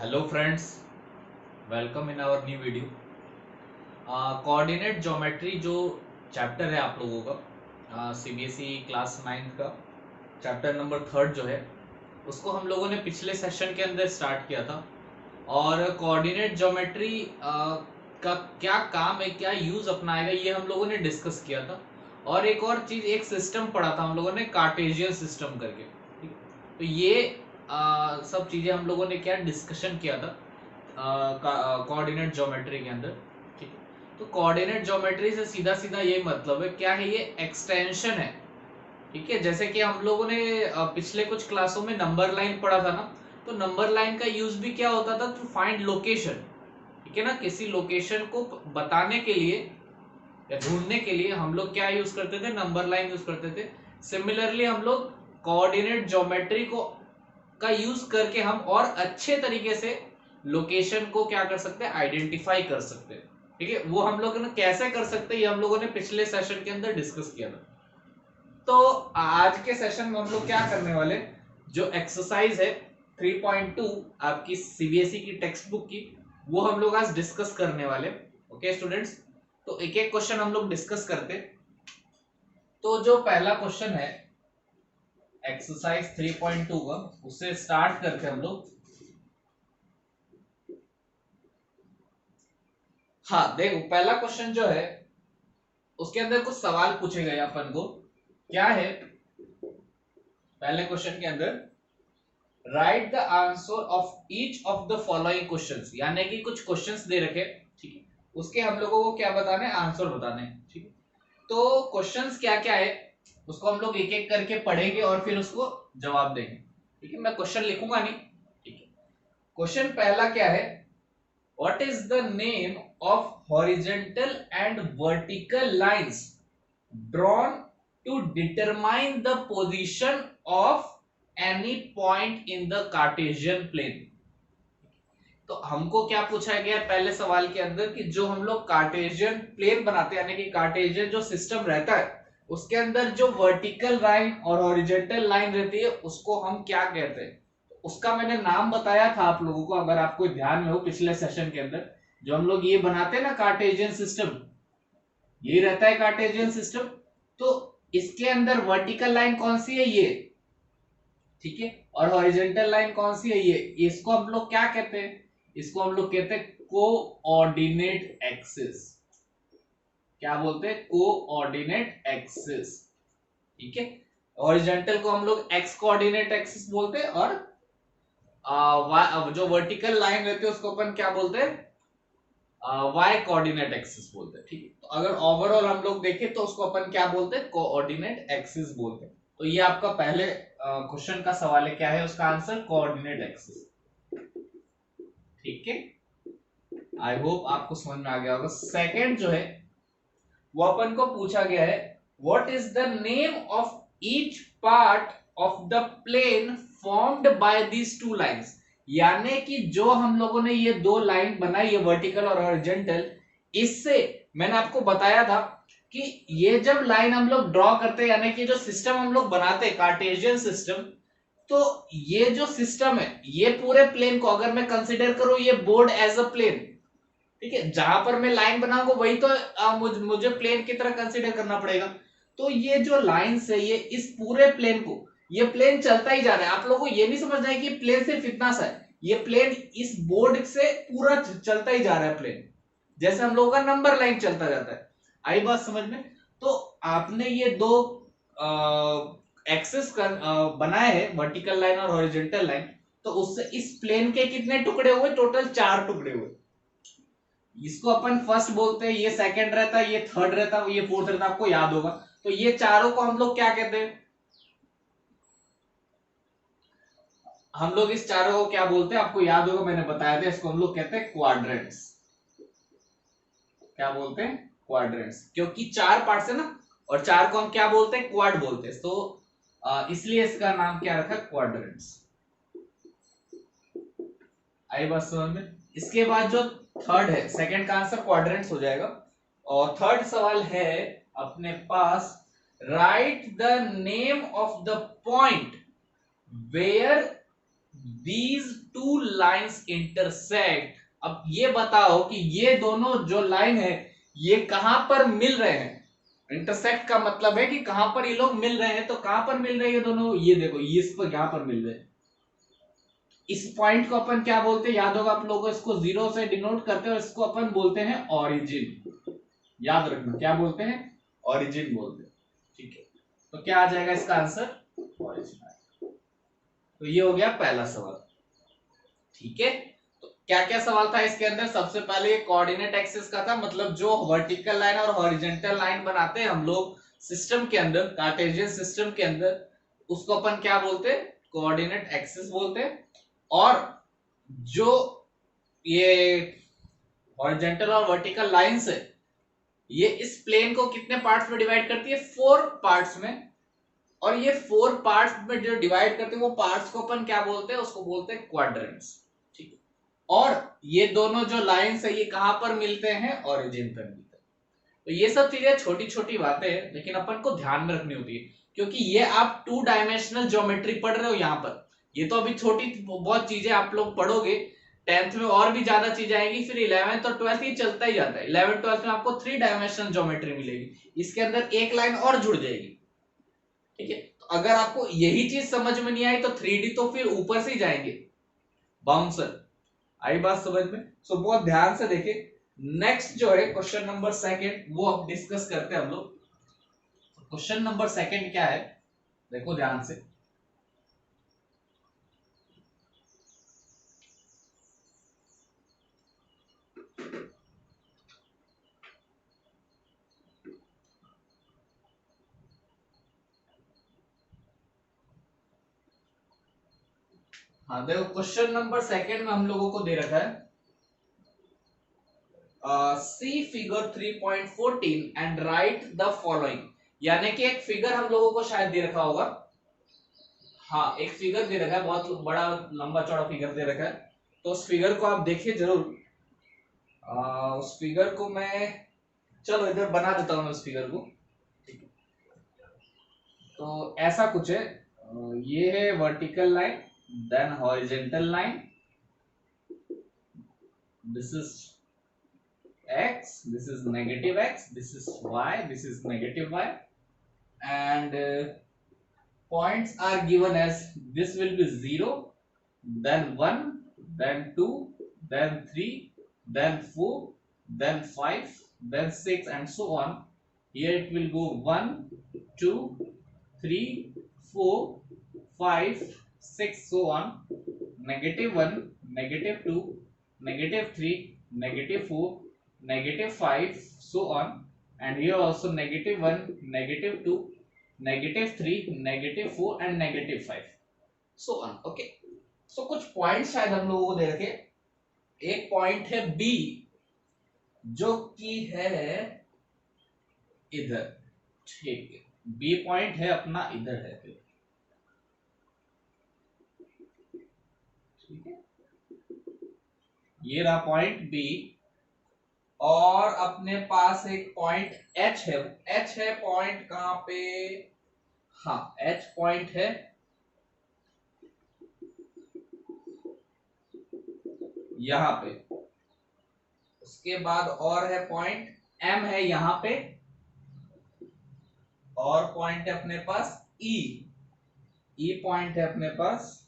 Hello friends, welcome in our new video. Coordinate geometry जो chapter है आप लोगों का सीबीएसई क्लास 9 का चैप्टर नंबर 3 जो है उसको हम लोगों ने पिछले सेशन के अंदर स्टार्ट किया था। और कोऑर्डिनेट ज्योमेट्री का क्या काम है, क्या यूज अपनाएगा, ये हम लोगों ने डिस्कस किया था। और एक और चीज, एक सिस्टम पढ़ा था हम लोगों ने, कार्टेशियन सिस्टम करके। ठीक है? तो ये सब चीजें हम लोगों ने क्या डिस्कशन किया था कोऑर्डिनेट ज्योमेट्री के अंदर। ठीक है, तो कोऑर्डिनेट ज्योमेट्री से सीधा सीधा ये मतलब है, क्या है, ये एक्सटेंशन है। ठीक है, जैसे कि हम लोगों ने पिछले कुछ क्लासों में नंबर लाइन पढ़ा था ना, तो नंबर लाइन का यूज भी क्या होता था, टू फाइंड लोकेशन। ठीक है ना, किसी लोकेशन को बताने के लिए या ढूंढने के लिए हम लोग क्या यूज करते थे, नंबर लाइन यूज करते थे। सिमिलरली हम लोग कोऑर्डिनेट ज्योमेट्री को का यूज करके हम और अच्छे तरीके से लोकेशन को क्या कर सकते हैं, आइडेंटिफाई कर सकते हैं। ठीक है, वो हम लोग कैसे कर सकते हैं, ये हम लोगों ने पिछले सेशन के अंदर डिस्कस किया था। तो आज के सेशन में हम लोग क्या करने वाले, जो एक्सरसाइज है 3.2 आपकी सीबीएसई की टेक्स्ट बुक की, वो हम लोग आज डिस्कस करने वाले। ओके स्टूडेंट्स, तो एक एक क्वेश्चन हम लोग डिस्कस करते। तो जो पहला क्वेश्चन है एक्सरसाइज 3.2 का, उससे स्टार्ट करते हम लोग। हाँ देखो, पहला क्वेश्चन जो है उसके अंदर कुछ सवाल पूछे गए अपन को। क्या है पहले क्वेश्चन के अंदर, right the answer of each of the following questions, यानी कि कुछ क्वेश्चंस दे रखे। ठीक है, उसके हम लोगों को क्या बताने, आंसर बताने। ठीक है, तो क्वेश्चंस क्या क्या है उसको हम लोग एक एक करके पढ़ेंगे और फिर उसको जवाब देंगे। ठीक है, मैं क्वेश्चन लिखूंगा नहीं। ठीक है, क्वेश्चन पहला क्या है, what is the name of horizontal and vertical lines drawn to determine the position of any point in the Cartesian plane। तो हमको क्या पूछा गया पहले सवाल के अंदर कि जो हम लोग कार्टेशियन प्लेन बनाते हैं, यानी कि कार्टेशियन जो सिस्टम रहता है उसके अंदर जो वर्टिकल लाइन और हॉरिजॉन्टल लाइन रहती है उसको हम क्या कहते हैं। उसका मैंने नाम बताया था आप लोगों को, अगर आपको ध्यान में हो पिछले सेशन के अंदर। जो हम लोग ये बनाते हैं ना कार्टेशियन सिस्टम, ये रहता है कार्टेशियन सिस्टम। तो इसके अंदर वर्टिकल लाइन कौन सी है, ये। ठीक है, और हॉरिजॉन्टल लाइन कौन सी है, ये। इसको हम लोग क्या कहते हैं, इसको हम लोग कहते हैं कोऑर्डिनेट एक्सिस। क्या बोलते हैं, कोऑर्डिनेट एक्सिस। ठीक है, हॉरिजॉन्टल को हम लोग एक्स कोऑर्डिनेट एक्सिस बोलते हैं, और जो वर्टिकल लाइन रहती है उसको अपन क्या बोलते हैं, वाई कोऑर्डिनेट एक्सिस बोलते हैं। ठीक है, तो अगर ओवरऑल हम लोग देखें तो उसको अपन क्या बोलते हैं, कोऑर्डिनेट एक्सिस बोलते हैं। तो ये आपका पहले क्वेश्चन का सवाल है, क्या है उसका आंसर, कोऑर्डिनेट एक्सिस। ठीक है, आई होप आपको समझ में आ गया होगा। सेकंड जो है वो अपन को पूछा गया है, what is the name of each part of the plane formed by these two lines. यानी कि जो हम लोगों ने ये दो लाइन बनाई है, वर्टिकल और हॉरिजॉन्टल, इससे मैंने आपको बताया था कि ये जब लाइन हम लोग ड्रॉ करते हैं, यानी कि जो सिस्टम हम लोग बनाते हैं कार्टेशियन सिस्टम, तो ये जो सिस्टम है, ये पूरे प्लेन को अगर मैं कंसीडर करूं, ये बोर्ड एज अ प्लेन। ठीक है, जहां पर मैं लाइन बनाऊंगा वही तो मुझे प्लेन की तरह कंसीडर करना पड़ेगा। तो ये जो लाइंस है, ये इस पूरे प्लेन को, ये प्लेन चलता ही जा रहा है। आप लोगों को ये नहीं समझना है कि प्लेन सिर्फ इतना सा है, ये प्लेन इस बोर्ड से पूरा चलता ही जा रहा है प्लेन, जैसे हम लोगों का नंबर लाइन चलता जाता है। आई बात समझ में। तो आपने ये दो एक्सिस बनाए हैं, वर्टिकल लाइन और हॉरिजॉन्टल लाइन, तो उससे इस प्लेन के कितने टुकड़े हुए, टोटल 4 टुकड़े हुए। इसको अपन फर्स्ट बोलते हैं, ये सेकंड रहता है, ये थर्ड रहता है, ये फोर्थ रहता है, आपको याद होगा। तो ये चारों को हम लोग क्या कहते हैं, हम लोग इस चारों को क्या बोलते हैं, आपको याद होगा, मैंने बताया था, इसको हम लोग कहते हैं क्वाड्रेंट्स। क्या बोलते हैं, क्वाड्रेंट्स, क्योंकि 4 पार्ट्स है ना, और 4 को हम क्या बोलते हैं, क्वाड बोलते हैं। तो इसलिए इसका नाम क्या रखा, क्वाड्रेंट्स। आई बात समझ में। इसके बाद जो थर्ड है, सेकंड का आंसर क्वाड्रेंट्स हो जाएगा। और थर्ड सवाल है अपने पास, write the name of the point where these two lines intersect, अब ये बताओ कि ये दोनों जो लाइन है ये कहां पर मिल रहे हैं। इंटरसेक्ट का मतलब है कि कहां पर ये लोग मिल रहे हैं, तो कहां पर मिल रहे हैं ये दोनों, ये देखो ये इस पर यहां पर मिल रहे हैं। इस पॉइंट को अपन क्या बोलते हैं, याद होगा आप लोगों को, इसको जीरो से डिनोट करते हैं और इसको अपन बोलते हैं ओरिजिन। याद रखना क्या बोलते हैं, ओरिजिन बोलते हैं। ठीक है, तो क्या आ जाएगा इसका आंसर, ओरिजिन। तो ये हो गया पहला सवाल। ठीक है, तो क्या क्या सवाल था इसके अंदर, सबसे पहले ये कोऑर्डिनेट एक्सिस का था, मतलब जो वर्टिकल लाइन और हॉरिजॉन्टल लाइन बनाते हैं हम लोग सिस्टम के अंदर, कार्टेशियन सिस्टम के अंदर, उसको अपन क्या बोलते हैं, कोऑर्डिनेट एक्सिस बोलते हैं। और जो ये हॉरिजॉन्टल और वर्टिकल लाइंस है, ये इस प्लेन को कितने पार्ट्स में डिवाइड करती है, 4 पार्ट्स में। और ये 4 पार्ट्स में जो डिवाइड करते हैं वो पार्ट्स को अपन क्या बोलते हैं, उसको बोलते हैं क्वाड्रेंट्स। ठीक है, और ये दोनों जो लाइंस है ये कहां पर मिलते हैं, ओरिजिन पर मिलते हैं। तो ये सब चीजें छोटी छोटी बातें हैं, लेकिन अपन को ध्यान में रखनी होती है, क्योंकि ये आप 2 डायमेंशनल ज्योमेट्री पढ़ रहे हो यहाँ पर। ये तो अभी छोटी बहुत चीजें आप लोग पढ़ोगे, 10th में और भी ज्यादा चीजें आएंगी, फिर 11th और 12th ये चलता ही जाता है। 11th 12th में आपको 3 डायमेंशनल ज्योमेट्री मिलेगी, इसके अंदर एक लाइन और जुड़ जाएगी। ठीक है, तो अगर आपको यही चीज समझ में नहीं आई तो 3D तो फिर ऊपर से ही जाएंगे, बाउंसर। आई बात समझ में? सो बहुत ध्यान से देखें। नेक्स्ट जो है क्वेश्चन नंबर 2 वो अब डिस्कस करते हैं हम लोग। क्वेश्चन नंबर 2 क्या है, देखो ध्यान से। हाँ देखो, क्वेश्चन नंबर 2 में हम लोगों को दे रखा है see figure 3.14 and write the following. यानी कि एक फिगर हम लोगों को शायद दे रखा होगा। हाँ, एक फिगर दे रखा है, बहुत बड़ा लंबा चौड़ा फिगर दे रखा है। तो उस फिगर को आप देखिए जरूर। उस फिगर को मैं, चलो इधर बना देता हूँ मैं उस फिगर को। ठीक है, तो ऐसा कुछ है। ये है vertical line, then horizontal line, this is x, this is negative x, this is y, this is negative y, and points are given as this will be 0, then 1, then 2, then 3, then 4, then 5, then 6 and so on. Here it will go 1, 2, 3, 4, 5, 6 so on, -1, -2, -3, -4, -5 so on, and here also -1, -2, -3, -4 and -5 so on. Okay, so कुछ point शायद हम लोगों को दे रखे। एक point है B जो कि है इधर। ठीक है, बी पॉइंट है अपना इधर है। ठीक है, ये रहा पॉइंट बी, और अपने पास एक पॉइंट एच है। एच है पॉइंट कहां पे, हाँ एच पॉइंट है यहां पे। उसके बाद और है पॉइंट एम है यहां पे, और पॉइंट है अपने पास ई। ई पॉइंट है अपने पास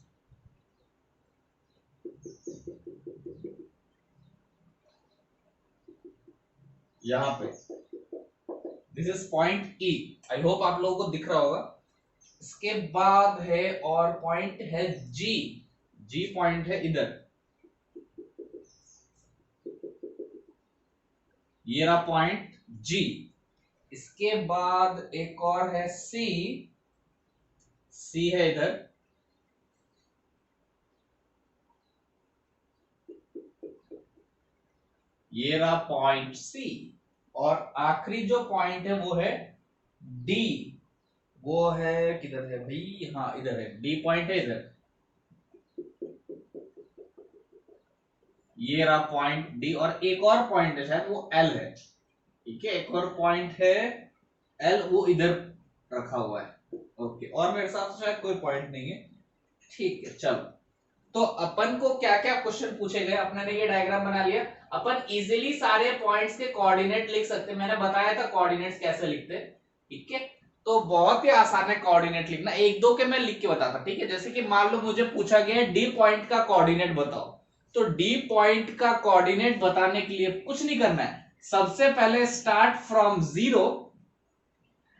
यहां पे, this is point E. I hope आप लोगों को दिख रहा होगा। इसके बाद है और पॉइंट है जी। जी पॉइंट है इधर, ये रहा पॉइंट जी। इसके बाद एक और है सी। सी है इधर, ये रहा पॉइंट सी। और आखिरी जो पॉइंट है वो है डी। वो है किधर है भाई, हाँ इधर है, डी पॉइंट है इधर। ये रहा पॉइंट डी, और एक और पॉइंट है शायद वो एल है। ठीक है, एक और पॉइंट है एल, वो इधर रखा हुआ है। ओके, और मेरे साथ शायद कोई पॉइंट नहीं है। ठीक है, चलो तो अपन को क्या क्या क्वेश्चन पूछे गए, अपने ने ये डायग्राम बना लिया, अपन इजीली सारे पॉइंट्स के कोऑर्डिनेट लिख सकते हैं। मैंने बताया था कोऑर्डिनेट्स कैसे लिखते हैं, ठीक है। तो बहुत ही आसान है कोऑर्डिनेट लिखना, एक दो के मैं लिख के बताता, ठीक है। जैसे कि मान लो मुझे पूछा गया है डी पॉइंट का कोऑर्डिनेट बताओ, तो डी पॉइंट का कोऑर्डिनेट बताने के लिए कुछ नहीं करना है, सबसे पहले start from 0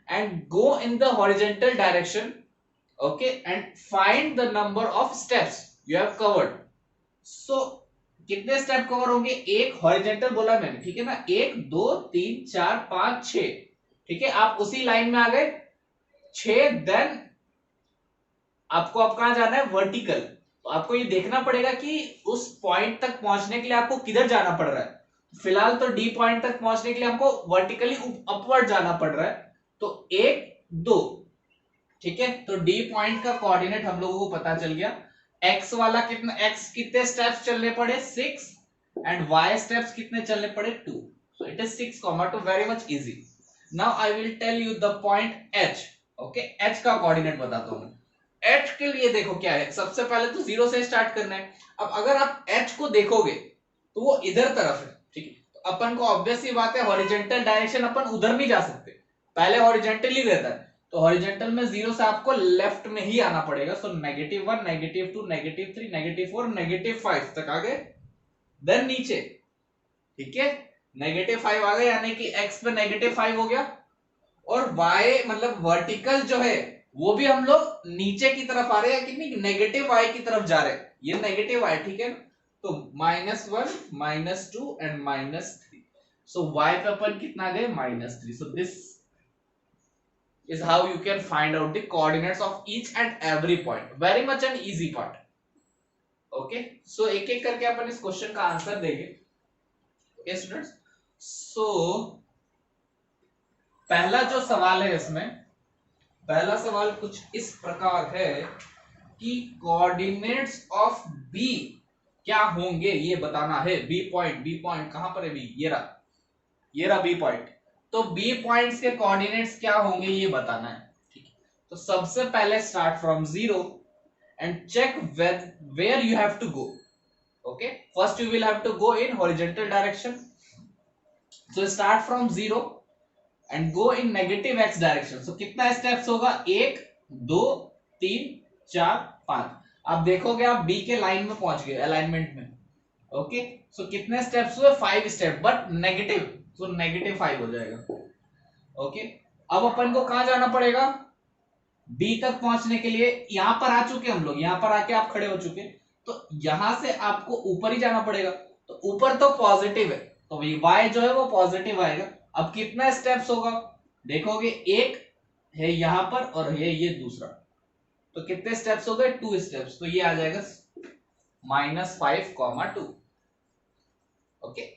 and go in the horizontal direction, okay, and find the number of steps you have covered. So कितने स्टेप कवर होंगे, एक हॉरिजॉन्टल बोला मैंने, ठीक है ना, 1 2 3 4 5 6, ठीक है। आप उसी लाइन में आ गए 6, देन आपको अब कहां जाना है, वर्टिकल। तो आपको ये देखना पड़ेगा कि उस पॉइंट तक पहुंचने के लिए आपको किधर जाना पड़ रहा है। फिलहाल तो डी पॉइंट तक पहुंचने के लिए हमको वर्टिकली अपवर्ड जाना पड़ रहा है, तो 1 2, ठीक है। तो डी पॉइंट का कोऑर्डिनेट हम लोगों को पता चल गया। एक्स वाला कितना, एक्स कितने स्टेप्स चलने पड़े 6, एंड वाई स्टेप्स कितने चलने पड़े 2, so it is 6,2, very much easy. Now I will tell you the point H, okay. H का कोऑर्डिनेट बताता हूं। एच के लिए देखो क्या है, सबसे पहले तो 0 से स्टार्ट करना है। अब अगर आप एच को देखोगे तो वो इधर तरफ है, ठीक है। तो अपन को ऑब्वियस सी बात है हॉरिजॉन्टल डायरेक्शन अपन उधर नहीं जा सकते, पहले हॉरिजॉन्टल ही रहता है। तो हॉरिजॉन्टल में 0 से आपको लेफ्ट में ही आना पड़ेगा। सो -1 -2 -3 -4 -5 तक आ गए, देन नीचे, ठीक है, -5 आ गए, यानी कि x पे -5 हो गया, और y मतलब वर्टिकल जो है वो भी हम लोग नीचे की तरफ आ रहे हैं कि नहीं, नेगेटिव y की तरफ जा रहे हैं, ये नेगेटिव y, ठीक है। तो -1 -2 एंड -3, सो y पे अपन कितना गए -3। So this is how you can find out the coordinates of each and every point, very much an easy part, okay। so एक एक करके अपन इस क्वेश्चन का आंसर देंगे, okay स्टूडेंट्स। so पहला जो सवाल है इसमें, पहला सवाल कुछ इस प्रकार है कि कोऑर्डिनेट्स ऑफ बी क्या होंगे ये बताना है। बी पॉइंट कहां पर है, बी, ये रहा बी पॉइंट। तो बी पॉइंट्स के कोऑर्डिनेट्स क्या होंगे ये बताना है, ठीक है। तो सबसे पहले start from 0 and check where you have to go, okay. First you will have to go in horizontal direction, so start from 0 and go in negative x direction. So कितना स्टेप्स होगा, 1 2 3 4 5। आप देखोगे आप बी के line में पहुंच गए, alignment में, ओके। सो कितने स्टेप्स हुए, 5 स्टेप, बट नेगेटिव, तो -5 हो जाएगा, ओके। अब अपन को कहां जाना पड़ेगा, बी तक पहुंचने के लिए। यहां पर आ चुके हम लोग, यहां पर आके आप खड़े हो चुके, तो यहां से आपको ऊपर ही जाना पड़ेगा। तो ऊपर तो पॉजिटिव है, तो y जो है वो पॉजिटिव आएगा। अब कितना स्टेप्स होगा, देखोगे एक है यहां पर और ये दूसरा, तो कितने स्टेप्स हो गए, 2 स्टेप्स, तो ये आ जाएगा -5,2, ओके।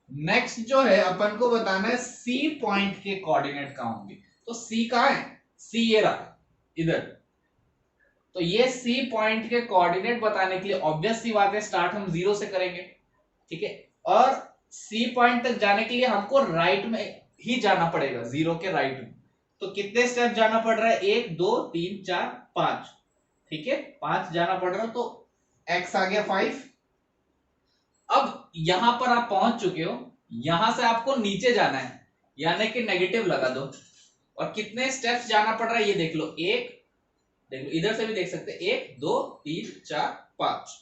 नेक्स्ट जो है अपन को बताना है सी पॉइंट के कोऑर्डिनेट कहां होंगे। तो सी कहां है, सी ये रहा इधर। तो ये सी पॉइंट के कोऑर्डिनेट बताने के लिए ऑब्वियस सी बात है स्टार्ट हम 0 से करेंगे, ठीक है। और सी पॉइंट तक जाने के लिए हमको राइट में ही जाना पड़ेगा, 0 के राइट में। तो कितने स्टेप जाना पड़ रहा है, 1 2 3 4 5, ठीक है, 5 जाना पड़ रहा है। तो x आ गया 5। अब यहां पर आप पहुंच चुके हो, यहां से आपको नीचे जाना है, यानी कि नेगेटिव लगा दो। और कितने स्टेप्स जाना पड़ रहा है ये देख लो, एक देख लो, इधर से भी देख सकते हैं, 1 2 3 4 5,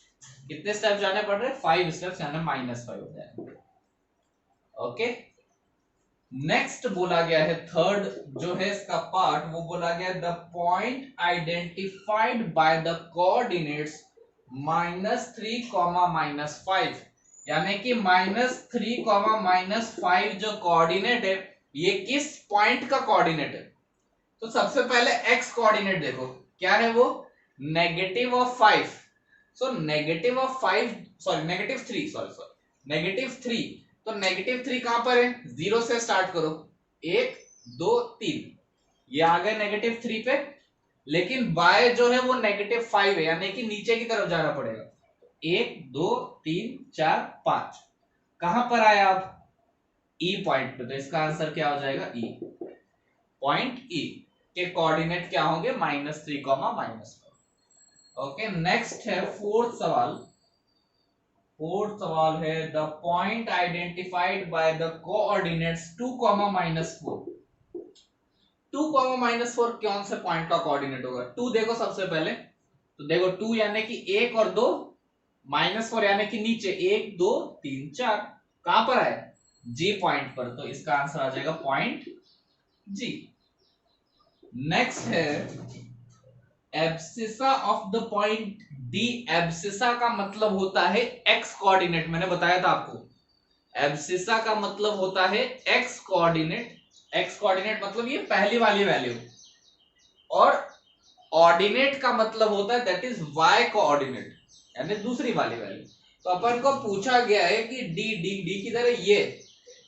कितने स्टेप जाने पड़ रहे हैं, 5 स्टेप्स, यानी -5 हो जाएगा, ओके। नेक्स्ट बोला गया है थर्ड जो है इसका पार्ट, वो बोला गया the point identified by the coordinates -3, -5, यानी कि -3, -5 जो कोऑर्डिनेट है ये किस पॉइंट का कोऑर्डिनेट है। तो सबसे पहले x कोऑर्डिनेट देखो क्या है, वो -5, सो -3, तो -3 कहां पर है, 0 से स्टार्ट करो, 1 2 3, ये आ गए -3 पे। लेकिन y जो है वो -5 है, यानी कि नीचे की तरफ जाना पड़ेगा। 1 2 3 4 5, कहां पर आए आप, E पॉइंट पे। तो इसका आंसर क्या हो जाएगा, E पॉइंट। E के कोऑर्डिनेट क्या होंगे, -3, -5। ओके, नेक्स्ट है फोर्थ सवाल। फोर्थ सवाल है the point identified by the coordinates 2, -4। 2, -4 कौन से पॉइंट का कोऑर्डिनेट होगा? 2 देखो सबसे पहले, तो देखो 2 यानी कि 1 और 2, -4 यानी कि नीचे 1 2 3 4, कहां पर है? जी पॉइंट पर, तो इसका आंसर आ जाएगा पॉइंट जी। नेक्स्ट है abscissa of the point D. Abscissa का मतलब होता है एक्स कोऑर्डिनेट, मैंने बताया था आपको। एब्सिसा का मतलब होता है एक्स कोऑर्डिनेट। एक्स कोऑर्डिनेट मतलब ये पहली वाली वैल्यू, और ऑर्डिनेट का मतलब होता है दैट इज वाई कोऑर्डिनेट, यानी दूसरी वाली वैल्यू। तो अपन को पूछा गया है कि डी डी डी की तरह ये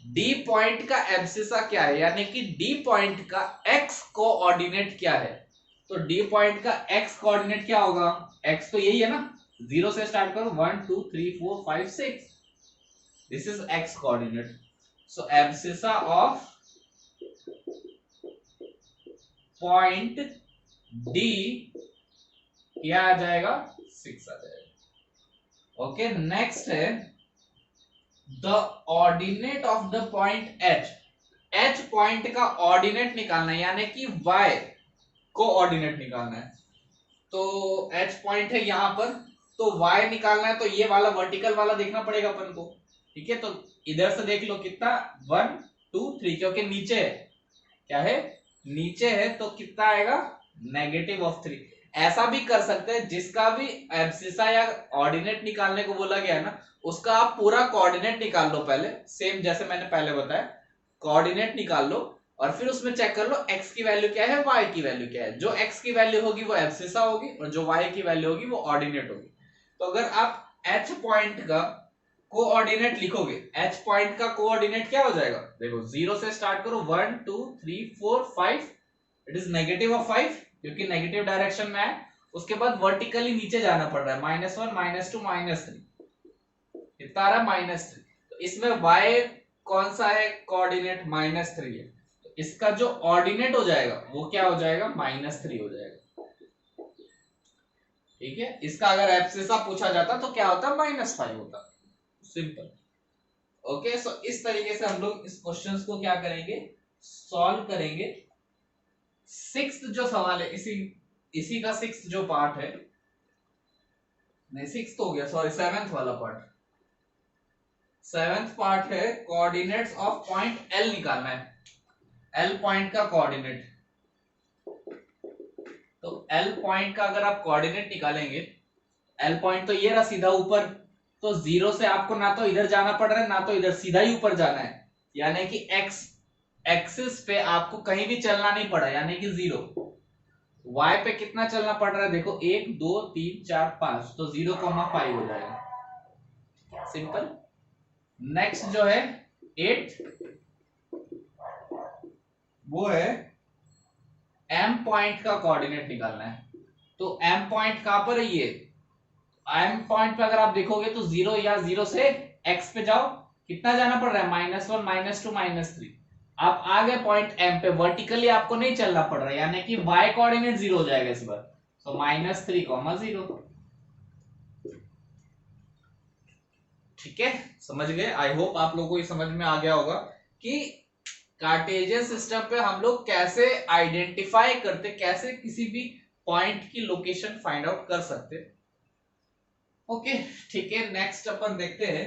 डी पॉइंट का एब्सिसा क्या है, यानी कि डी पॉइंट का एक्स कोऑर्डिनेट क्या है। तो डी पॉइंट का एक्स कोऑर्डिनेट क्या होगा? एक्स तो यही है ना, 0 से स्टार्ट करो, 1 2 3 4 5 6, this is x coordinate. So abscissa of point D क्या आ जाएगा? 6 आ जाएगा। ओके, नेक्स्ट है the ordinate of the point H. H point का ऑर्डिनेट निकालना है, यानी कि वाई को ऑर्डिनेट निकालना है। तो एच पॉइंट है यहां पर, तो वाई निकालना है, तो ये वाला वर्टिकल वाला देखना पड़ेगा अपन को। ठीक है, तो इधर से देख लो कितना, 1 2 3, क्योंकि नीचे है, क्या है? नीचे है, तो कितना आएगा? -3। ऐसा भी कर सकते हैं, जिसका भी एब्सिसा या ऑर्डिनेट निकालने को बोला गया है ना, उसका आप पूरा कोऑर्डिनेट निकाल लो पहले, सेम जैसे मैंने पहले बताया। कोऑर्डिनेट निकाल लो और फिर उसमें चेक कर लो x की वैल्यू क्या है, y की वैल्यू क्या है। जो x की वैल्यू होगी वो एब्सिसा होगी, और जो y की वैल्यू होगी वो ऑर्डिनेट होगी। तो अगर आप h पॉइंट का कोऑर्डिनेट लिखोगे, h पॉइंट का कोऑर्डिनेट क्या हो जाएगा? देखो 0 से स्टार्ट करो, 1 2 3 4 5, इट इज -5 क्योंकि नेगेटिव डायरेक्शन में है। उसके बाद वर्टिकली नीचे जाना पड़ रहा है, -1 -2 -3, कितना आ रहा है? -3। तो इसमें y कौन सा है कोऑर्डिनेट? -3 है, तो इसका जो ऑर्डिनेट हो जाएगा वो क्या हो जाएगा? -3 हो जाएगा। ठीक है, इसका अगर एब्सिसा पूछा जाता तो क्या होता? -5 होता, सिंपल। ओके, सो इस तरीके से हम लोग इस क्वेश्चन को क्या करेंगे? सॉल्व करेंगे। सिक्स्थ जो सवाल है, इसी इसी का सिक्स्थ जो पार्ट है, नहीं सिक्स्थ हो गया, सॉरी, सेवेंथ वाला पार्ट। सेवेंथ पार्ट है कोऑर्डिनेट्स ऑफ पॉइंट एल निकालना है। एल पॉइंट का कोऑर्डिनेट, तो एल पॉइंट का अगर आप कोऑर्डिनेट निकालेंगे, एल पॉइंट तो ये रहा सीधा ऊपर, तो 0 से आपको ना तो इधर जाना पड़ रहा है ना तो इधर, सीधा ही ऊपर जाना है, यानी कि एक्स एक्सिस पे आपको कहीं भी चलना नहीं पड़ा, यानी कि 0। वाई पे कितना चलना पड़ रहा है? देखो 1 2 3 4 5, तो 0,5 हो जाएगा, सिंपल। नेक्स्ट जो है 8, वो है एम पॉइंट का कोऑर्डिनेट निकालना है। तो एम पॉइंट कहां पर है? ये एम पॉइंट पे अगर आप देखोगे तो 0, या 0 से एक्स पे जाओ, कितना जाना पड़ रहा है? -1 -2 -3। आप आ गए पॉइंट एम पे, वर्टिकली आपको नहीं चलना पड़ रहा है, यानी कि वाई कोऑर्डिनेट 0 हो जाएगा इस बार, तो -3,0। ठीक है, समझ गए? आई होप आप लोगों को ये समझ में आ गया होगा कि कार्टेशियन सिस्टम पे हम लोग कैसे आइडेंटिफाई करते, कैसे किसी भी पॉइंट की लोकेशन फाइंड आउट कर सकते। ओके, ठीक है, नेक्स्ट अपन देखते हैं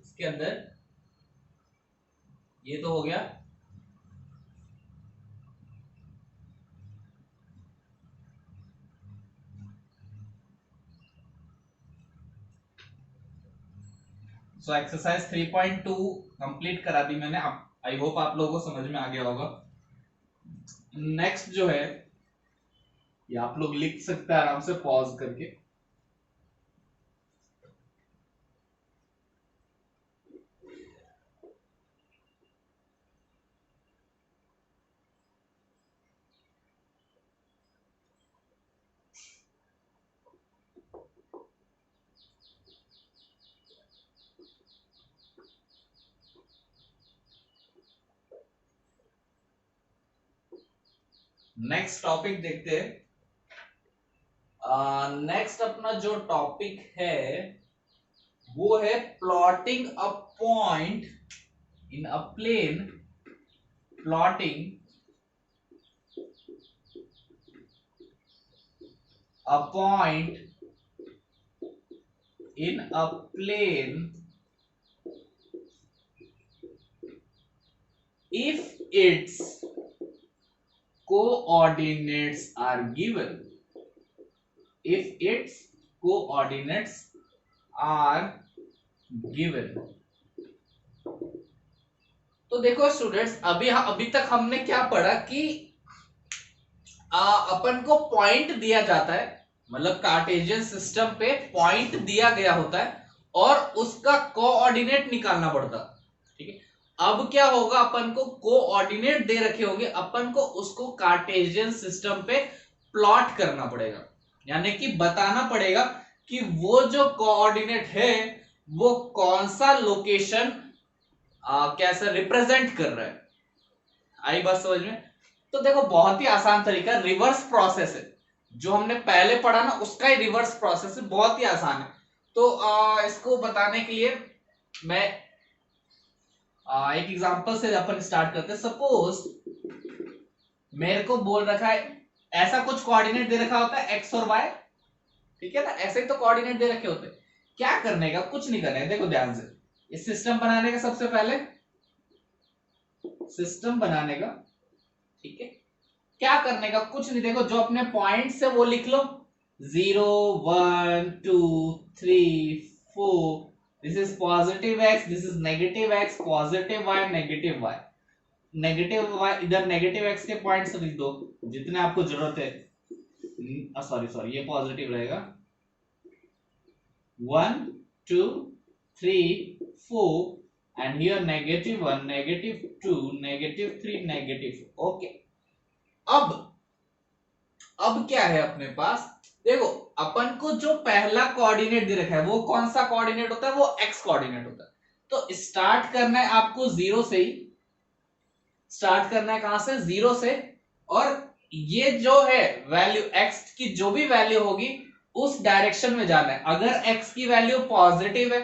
इसके अंदर। ये तो हो गया। सो एक्सरसाइज 3.2 कंप्लीट करा दी मैंने। आई होप आप लोगों को समझ में आ गया होगा। नेक्स्ट जो है, ये आप लोग लिख सकते हैं आराम से पॉज करके। नेक्स्ट टॉपिक देखते हैं। नेक्स्ट अपना जो टॉपिक है वो है plotting a point in a plane, plotting a point in a plane if its coordinates are given, if its coordinates are given। तो देखो स्टूडेंट्स, अभी तक हमने क्या पढ़ा कि अपन को पॉइंट दिया जाता है, मतलब कार्टेशियन सिस्टम पे पॉइंट दिया गया होता है और उसका कोऑर्डिनेट निकालना पड़ता, ठीक है। अब क्या होगा, अपन को कोऑर्डिनेट दे रखे होंगे, अपन को उसको कार्टेशियन सिस्टम पे प्लॉट करना पड़ेगा, यानी कि बताना पड़ेगा कि वो जो कोऑर्डिनेट है वो कौन सा लोकेशन कैसा रिप्रेजेंट कर रहा है। आई बात समझ में? तो देखो बहुत ही आसान तरीका, रिवर्स प्रोसेस है, जो हमने पहले पढ़ा ना उसका ही रिवर्स प्रोसेस है, बहुत ही आसान है। तो इसको बताने के लिए मैं एक एग्जांपल से अपन स्टार्ट करते हैं। सपोज मेरे को बोल रखा है, ऐसा कुछ कोऑर्डिनेट दे रखा होता है एक्स और वाई, ठीक है ना, ऐसे ही तो कोऑर्डिनेट दे रखे होते हैं। क्या करने का, कुछ नहीं करने का, देखो ध्यान से, इस सिस्टम बनाने का, सबसे पहले सिस्टम बनाने का, ठीक है, क्या करने का, कुछ नहीं, देखो जो अपने पॉइंट से वो लिख लो, 0 1 2 3 4, this is positive x, this is negative x, positive y, negative y, negative y, इधर नेगेटिव एक्स के पॉइंट्स लिख दो जितने आपको जरूरत है। सॉरी ये पॉजिटिव रहेगा, 1 2 3 4 and here -1 -2 -3 -4। ओके, अब क्या है अपने पास, देखो अपन को जो पहला कोऑर्डिनेट दे रखा है वो कौन सा कोऑर्डिनेट होता है, वो एक्स कोऑर्डिनेट होता है। तो स्टार्ट करना है आपको जीरो से ही, स्टार्ट करना है कहां से, जीरो से, और ये जो है वैल्यू एक्स की जो भी वैल्यू होगी उस डायरेक्शन में जाना है। अगर एक्स की वैल्यू पॉजिटिव है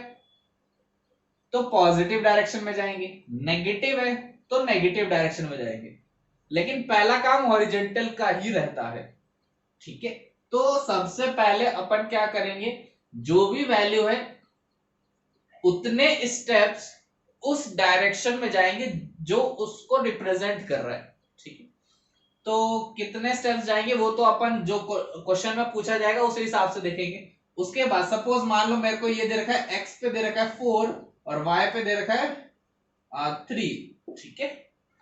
तो पॉजिटिव डायरेक्शन में जाएंगे, नेगेटिव है तो नेगेटिव डायरेक्शन में जाएंगे, लेकिन पहला काम हॉरिजॉन्टल का ही रहता है, ठीक है। तो सबसे पहले अपन क्या करेंगे, जो भी वैल्यू है उतने स्टेप्स उस डायरेक्शन में जाएंगे जो उसको रिप्रेजेंट कर रहा है, ठीक है। तो कितने स्टेप्स जाएंगे वो तो अपन जो क्वेश्चन में पूछा जाएगा उस हिसाब से देखेंगे। उसके बाद सपोज मान लो मेरे को ये दे रखा है, एक्स पे दे रखा है 4 और वाई पे दे रखा है 3, ठीक है,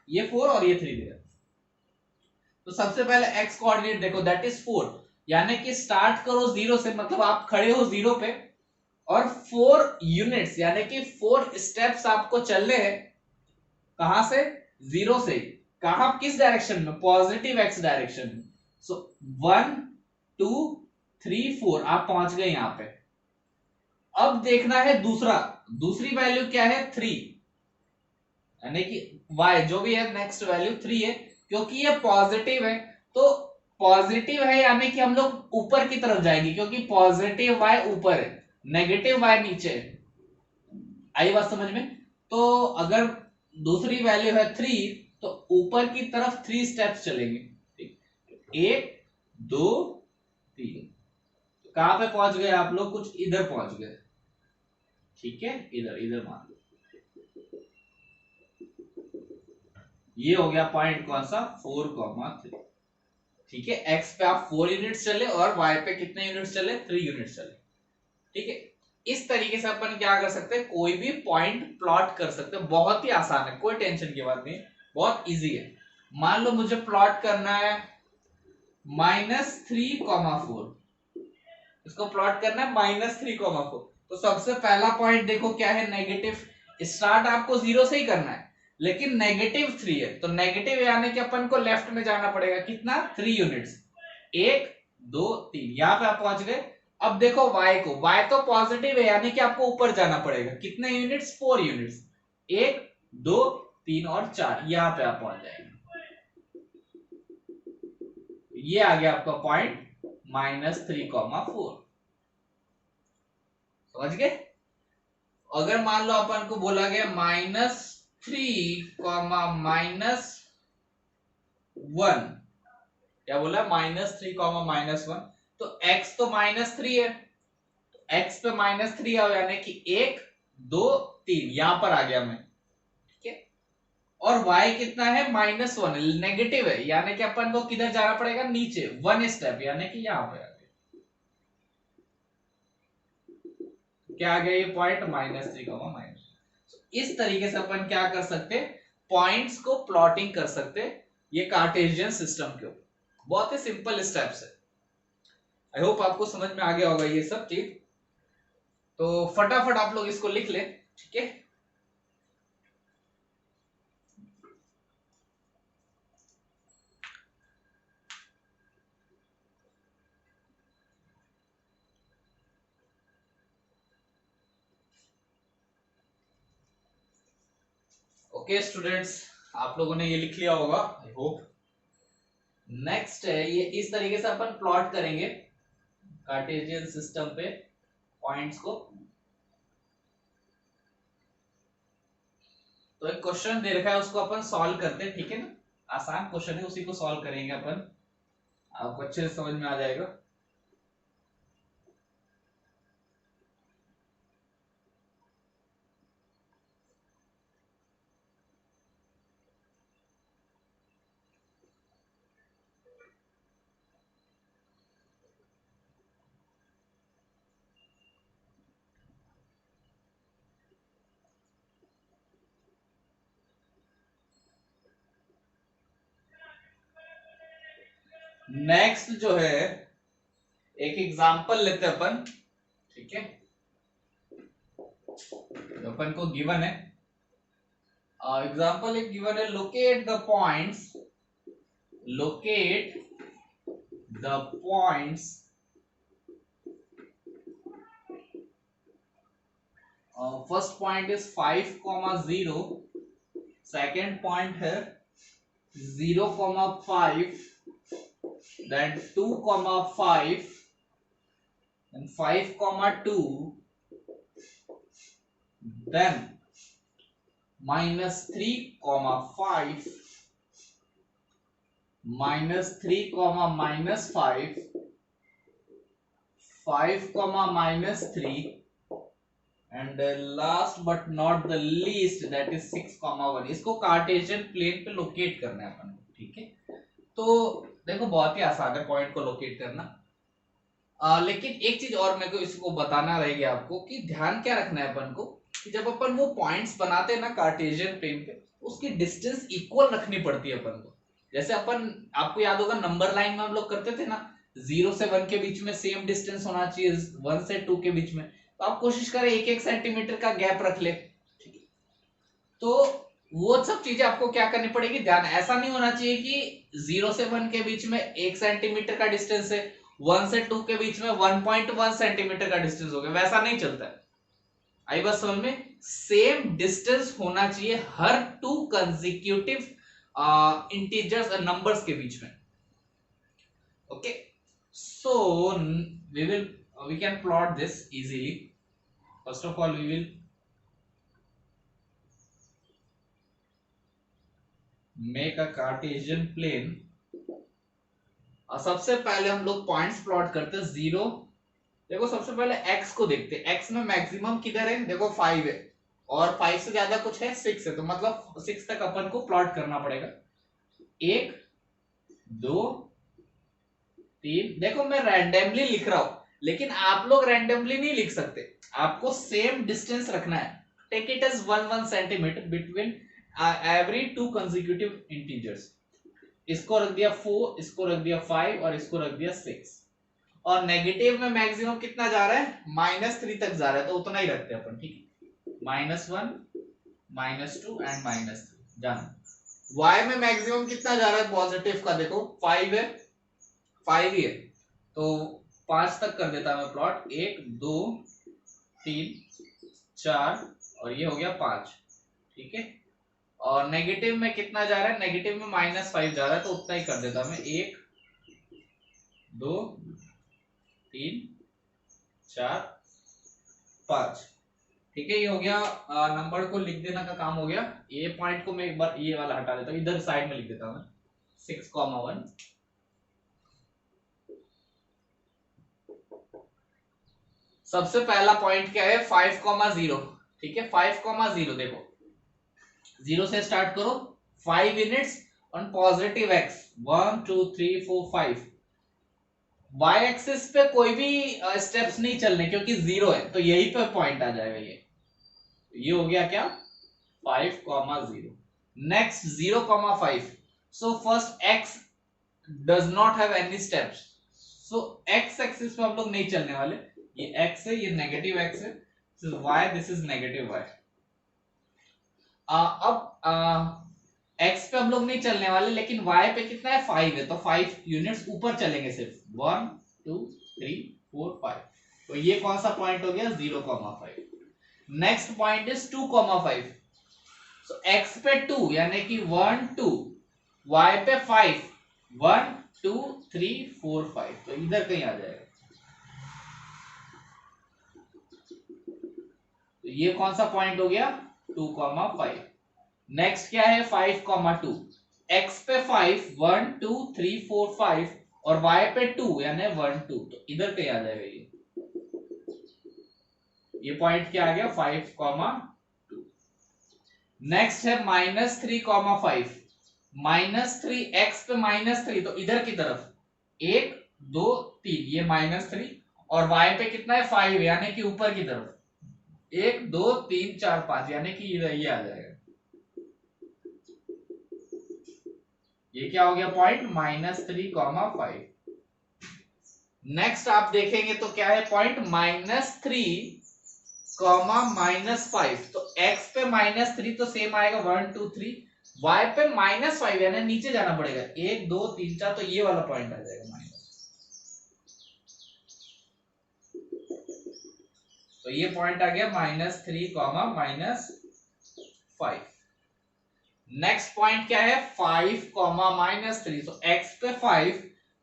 ये 4 और ये 3 दे रखा है। तो सबसे पहले एक्स कोऑर्डिनेट देखो, दैट इज 4, यानी कि स्टार्ट करो जीरो से, मतलब आप खड़े हो जीरो पे और 4 यूनिट्स यानी कि 4 स्टेप्स आपको चलने हैं, कहां से, जीरो से, कहां, किस डायरेक्शन में, पॉजिटिव एक्स डायरेक्शन में। सो 1 2 3 4 आप पहुंच गए यहां पे। अब देखना है दूसरी वैल्यू क्या है, 3, यानी कि y जो भी है नेक्स्ट वैल्यू 3 है, क्योंकि ये पॉजिटिव है तो पॉजिटिव है यानी कि हम लोग ऊपर की तरफ जाएंगे, क्योंकि पॉजिटिव y ऊपर है, नेगेटिव y नीचे है। आई बात समझ में? तो अगर दूसरी वैल्यू है 3 तो ऊपर की तरफ 3 स्टेप्स चलेंगे, 1 2 3। कहां पे पहुंच गए आप लोग, कुछ इधर पहुंच गए, ठीक है, इधर मान लो ये हो गया पॉइंट कौन सा, 4,3, ठीक है। एक्स पे आप 4 यूनिट्स चले और वाई पे कितने यूनिट्स चले, 3 यूनिट्स चले, ठीक है। इस तरीके से अपन क्या कर सकते हैं, कोई भी पॉइंट प्लॉट कर सकते हैं, बहुत ही आसान है, कोई टेंशन की बात नहीं, बहुत इजी है। मान लो मुझे प्लॉट करना है -3,4, इसको प्लॉट करना है -3,4। तो सबसे पहला पॉइंट देखो क्या है, नेगेटिव, स्टार्ट आपको जीरो से ही करना है, लेकिन -3 है तो नेगेटिव यानी कि अपन को लेफ्ट में जाना पड़ेगा, कितना, 3 यूनिट्स, 1 2 3, यहां पे आप पहुंच गए। अब देखो y को, y तो पॉजिटिव है यानी कि आपको ऊपर जाना पड़ेगा, कितने यूनिट्स, 4 यूनिट्स, 1 2 3 और 4, यहां पे आप पहुंच जाएंगे। ये आ गया आपका पॉइंट -3,4। समझ गए? अगर मान लो अपन को बोला गया -3, -1, क्या बोला? -3, -1, तो x तो -3 है, x पे -3 आओ, यानी कि 1 2 3 यहां पर आ गया मैं, ठीक है। और y कितना है? -1, नेगेटिव है, यानी कि अपन को किधर जाना पड़ेगा? नीचे 1 स्टेप, यानी कि यहां पे आ गया। क्या आ गया ये पॉइंट? -3, इस तरीके से अपन क्या कर सकते? पॉइंट्स को प्लॉटिंग कर सकते, ये कार्टेशियन सिस्टम के ऊपर। बहुत ही सिंपल स्टेप्स है। आई होप आपको समझ में आ गया होगा ये सब चीज। तो फटाफट आप लोग इसको लिख ले, ठीक है। ओके स्टूडेंट्स, आप लोगों ने ये लिख लिया होगा आई होप। नेक्स्ट है ये, इस तरीके से अपन प्लॉट करेंगे कार्टेशियन सिस्टम पे पॉइंट्स को। तो एक क्वेश्चन दे रखा है, उसको अपन सॉल्व करते हैं, ठीक है ना। आसान क्वेश्चन है, उसी को सॉल्व करेंगे अपन, आपको अच्छे से समझ में आ जाएगा। नेक्स्ट जो है, एक एग्जांपल लेते हैं अपन, ठीक है। अपन को गिवन है, एग्जांपल एक गिवन है, locate the points, locate the points, first point is 5,0, second point है 0,5, then 2,5 and 5,2, then -3,5, -3, -5, 5, -3, and last but not the least that is 6,1। इसको कार्टेशियन प्लेन पे लोकेट करना है अपन को, ठीक है। तो देखो बहुत ही आसान है पॉइंट को लोकेट करना, लेकिन एक चीज और मेरे को इसको बताना रहेगी आपको कि ध्यान क्या रखना है अपन को, कि जब अपन वो पॉइंट्स बनाते हैं ना कार्टेशियन प्लेन पे, उसकी डिस्टेंस इक्वल रखनी पड़ती है अपन को। जैसे अपन, आपको याद होगा नंबर लाइन में हम लोग करते थे ना, 0 से 1 के बीच में सेम डिस्टेंस होना चाहिए, 1 से 2 के बीच में, तो आप कोशिश करें 1-1 सेंटीमीटर का गैप रख ले, ठीक है। तो वो सब चीजें आपको क्या करनी पड़ेगी, ध्यान। ऐसा नहीं होना चाहिए कि 0 से 1 के बीच में 1 सेंटीमीटर का डिस्टेंस है, 1 से 2 के बीच में 1.1 सेंटीमीटर का डिस्टेंस हो गया, वैसा नहीं चलता है। आई बात समझ में? सेम डिस्टेंस होना चाहिए हर 2 कंसेक्यूटिव इंटीजर्स और नंबर्स के बीच में। Okay, so we can plot this easily. First of all we will make a Cartesian plane। और सबसे पहले हम लोग पॉइंट्स प्लॉट करते हैं। 0, देखो सबसे पहले x को देखते हैं, x में मैक्सिमम किधर है? देखो 5 है, और 5 से ज्यादा कुछ है 6 है, तो मतलब 6 तक अपन को प्लॉट करना पड़ेगा। 1 2 3, देखो मैं रैंडमली लिख रहा हूं, लेकिन आप लोग रैंडमली नहीं लिख सकते, आपको सेम डिस्टेंस रखना है। Take it as 1 centimetre between every 2 consecutive integers. इसको रख दिया 4, इसको रख दिया 5 और इसको रख दिया 6। और नेगेटिव में मैक्सिमम कितना जा रहा है? -3 तक जा रहा है, तो उतना ही रखते हैं अपन, ठीक है। -1 -2 एंड -3 डन। y में मैक्सिमम कितना जा रहा है पॉजिटिव का? देखो 5 है, 5 ही है, तो 5 तक कर देता मैं प्लॉट। 1 2 3 4 और ये हो गया 5, ठीक है। और नेगेटिव में कितना जा रहा है? नेगेटिव में -5 जा रहा है, तो उतना ही कर देता मैं। 1 2 3 4 5। ठीक है, ये हो गया। नंबर को लिख देना का काम हो गया। ये पॉइंट को मैं एक बार ये वाला हटा देता हूँ, इधर साइड में लिख देता हूँ 6,1। सबसे पहला पॉइंट क्या है 5,0। ठीक है, 5,0 देखो, 0 से स्टार्ट करो, 5 units on positive x, 1 2 3 4 5। Y axis पे कोई भी स्टेप्स नहीं चलने क्योंकि 0 है, तो यही पे पॉइंट आ जाएगा। ये हो गया क्या 5,0। Next 0,5। So first x does not have any steps, so x axis पे हम लोग नहीं चलने वाले। ये x है, ये नेगेटिव x है, this is y, this is negative y। अब x पे हम लोग नहीं चलने वाले, लेकिन y पे कितना है 5 है, तो 5 यूनिट्स ऊपर चलेंगे सिर्फ, 1 2 3 4 5। तो ये कौन सा पॉइंट हो गया 0,5। Next point is 2,5। So x पे 2 यानी कि 1 2, y पे 5, 1 2 3 4 5, तो इधर कहीं आ जाएगा। तो ये कौन सा पॉइंट हो गया 2,5। नेक्स्ट क्या है 5,2। x पे 5, 1 2 3 4 5 और y पे 2 यानी 1 2, तो इधर कहीं आ जाएगा। ये पॉइंट क्या आ गया 5,2। नेक्स्ट है -3,5। -3 x पे -3, तो इधर की तरफ 1 2 3, ये -3, और y पे कितना है 5 यानी कि ऊपर की तरफ 1 2 3 4 5, यानी कि ये आ जाएगा। ये क्या हो गया पॉइंट -3,5। नेक्स्ट आप देखेंगे तो क्या है पॉइंट -3, -5। तो x पे -3 तो सेम आएगा 1 2 3, y पे -5 यानी नीचे जाना पड़ेगा 1 2 3 4, तो ये वाला पॉइंट आ जाएगा माइनस। तो ये पॉइंट आ गया -3, -5। नेक्स्ट पॉइंट क्या है 5, -3। तो x पे 5,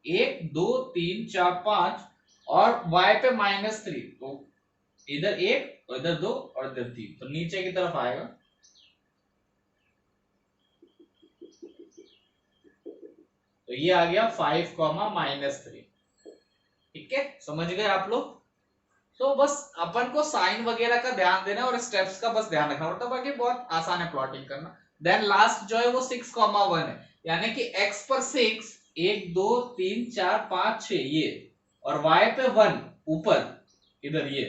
1 2 3 4 5 और y पे -3, तो इधर 1 और इधर 2 और इधर 3, तो नीचे की तरफ आएगा। तो ये आ गया 5, -3। ठीक है, समझ गए आप लोग। तो बस अपन को साइन वगैरह का ध्यान देना और स्टेप्स का बस ध्यान रखना पड़ता है, बाकी बहुत आसान है प्लॉटिंग करना। देन लास्ट जो है वो 6,1 है, यानी कि x पर 6, 1 2 3 4 5 6 ये, और y पे 1 ऊपर इधर ये,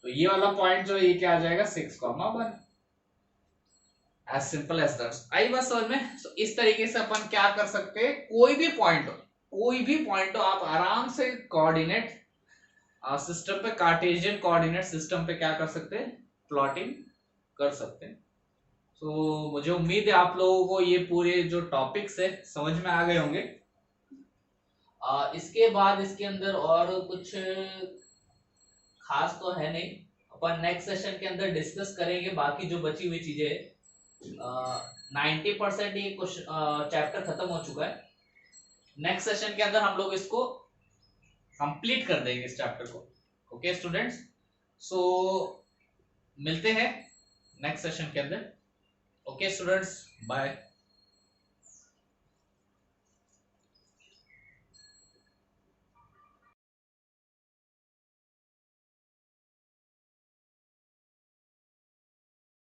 तो ये वाला पॉइंट जो है ये क्या आ जाएगा 6,1। As simple as that. आई बात समझ में। तो इस तरीके से अपन क्या कर सकते हैं, कोई भी पॉइंट हो आप आराम से कोऑर्डिनेट सिस्टम पे, कार्टेशियन कोऑर्डिनेट सिस्टम पे क्या कर सकते हैं, प्लॉटिंग कर सकते हैं। तो मुझे उम्मीद है आप लोगों को ये पूरे जो टॉपिक्स है समझ में आ गए होंगे। इसके बाद इसके अंदर और कुछ खास तो है नहीं, अपन नेक्स्ट सेशन के अंदर डिस्कस करेंगे बाकी जो बची हुई चीजें है। 90% ये चैप्टर खत्म हो चुका है। नेक्स्ट सेशन के अंदर हम लोग इसको कंप्लीट कर देंगे इस चैप्टर को। ओके स्टूडेंट्स, सो मिलते हैं नेक्स्ट सेशन के अंदर। Okay students, bye.